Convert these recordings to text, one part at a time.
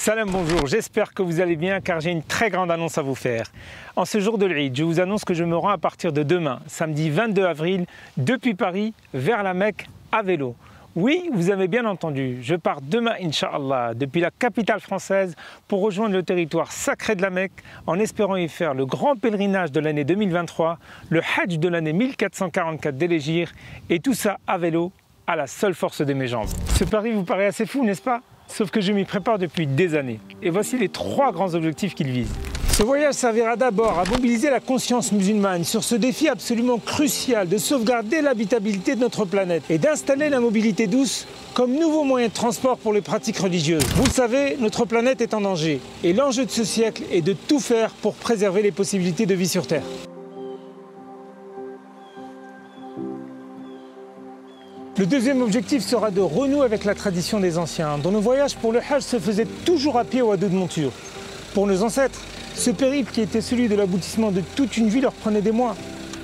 Salam, bonjour, j'espère que vous allez bien car j'ai une très grande annonce à vous faire. En ce jour de l'Eid, je vous annonce que je me rends à partir de demain, samedi 22 avril, depuis Paris vers la Mecque à vélo. Oui, vous avez bien entendu, je pars demain, Inch'Allah, depuis la capitale française pour rejoindre le territoire sacré de la Mecque en espérant y faire le grand pèlerinage de l'année 2023, le Hajj de l'année 1444 de l'Hégire et tout ça à vélo, à la seule force de mes jambes. Ce pari vous paraît assez fou, n'est-ce pas ? Sauf que je m'y prépare depuis des années. Et voici les 3 grands objectifs qu'il vise. Ce voyage servira d'abord à mobiliser la conscience musulmane sur ce défi absolument crucial de sauvegarder l'habitabilité de notre planète et d'installer la mobilité douce comme nouveau moyen de transport pour les pratiques religieuses. Vous le savez, notre planète est en danger. Et l'enjeu de ce siècle est de tout faire pour préserver les possibilités de vie sur Terre. Le deuxième objectif sera de renouer avec la tradition des anciens, dont nos voyages pour le Hajj se faisaient toujours à pied ou à dos de monture. Pour nos ancêtres, ce périple qui était celui de l'aboutissement de toute une vie leur prenait des mois.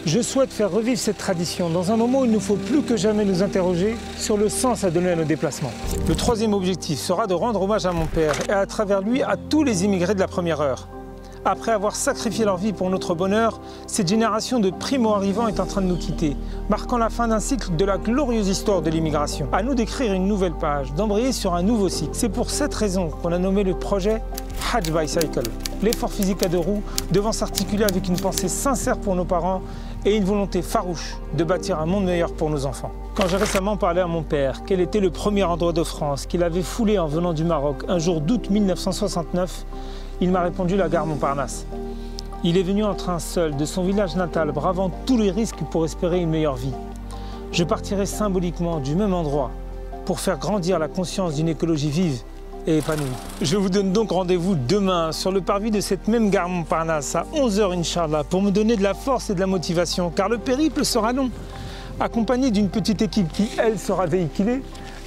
Je souhaite faire revivre cette tradition dans un moment où il ne faut plus que jamais nous interroger sur le sens à donner à nos déplacements. Le troisième objectif sera de rendre hommage à mon père et à travers lui à tous les immigrés de la première heure. Après avoir sacrifié leur vie pour notre bonheur, cette génération de primo-arrivants est en train de nous quitter, marquant la fin d'un cycle de la glorieuse histoire de l'immigration. À nous d'écrire une nouvelle page, d'embrayer sur un nouveau cycle. C'est pour cette raison qu'on a nommé le projet Hajj Bicycle. L'effort physique à 2 roues devant s'articuler avec une pensée sincère pour nos parents et une volonté farouche de bâtir un monde meilleur pour nos enfants. Quand j'ai récemment parlé à mon père quel était le premier endroit de France qu'il avait foulé en venant du Maroc un jour d'août 1969, il m'a répondu la gare Montparnasse. Il est venu en train seul de son village natal, bravant tous les risques pour espérer une meilleure vie. Je partirai symboliquement du même endroit pour faire grandir la conscience d'une écologie vive et épanouie. Je vous donne donc rendez-vous demain sur le parvis de cette même gare Montparnasse à 11 h Inch'Allah pour me donner de la force et de la motivation car le périple sera long. Accompagné d'une petite équipe qui, elle, sera véhiculée,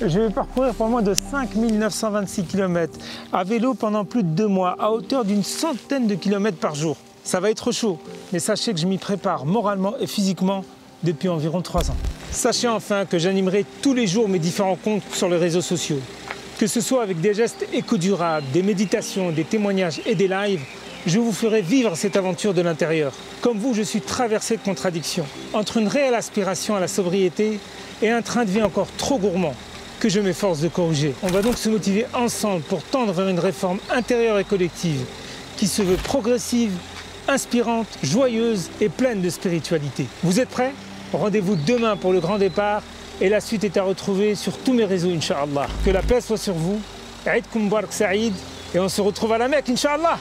je vais parcourir pour moins de 5 926 km à vélo pendant plus de 2 mois, à hauteur d'une centaine de kilomètres par jour. Ça va être chaud, mais sachez que je m'y prépare moralement et physiquement depuis environ 3 ans. Sachez enfin que j'animerai tous les jours mes différents comptes sur les réseaux sociaux. Que ce soit avec des gestes éco-durables, des méditations, des témoignages et des lives, je vous ferai vivre cette aventure de l'intérieur. Comme vous, je suis traversé de contradictions, entre une réelle aspiration à la sobriété et un train de vie encore trop gourmand que je m'efforce de corriger. On va donc se motiver ensemble pour tendre vers une réforme intérieure et collective qui se veut progressive, inspirante, joyeuse et pleine de spiritualité. Vous êtes prêts? Rendez-vous demain pour le grand départ et la suite est à retrouver sur tous mes réseaux, Inch'Allah. Que la paix soit sur vous, Eid Mubarak Saïd et on se retrouve à la Mecque, Inch'Allah.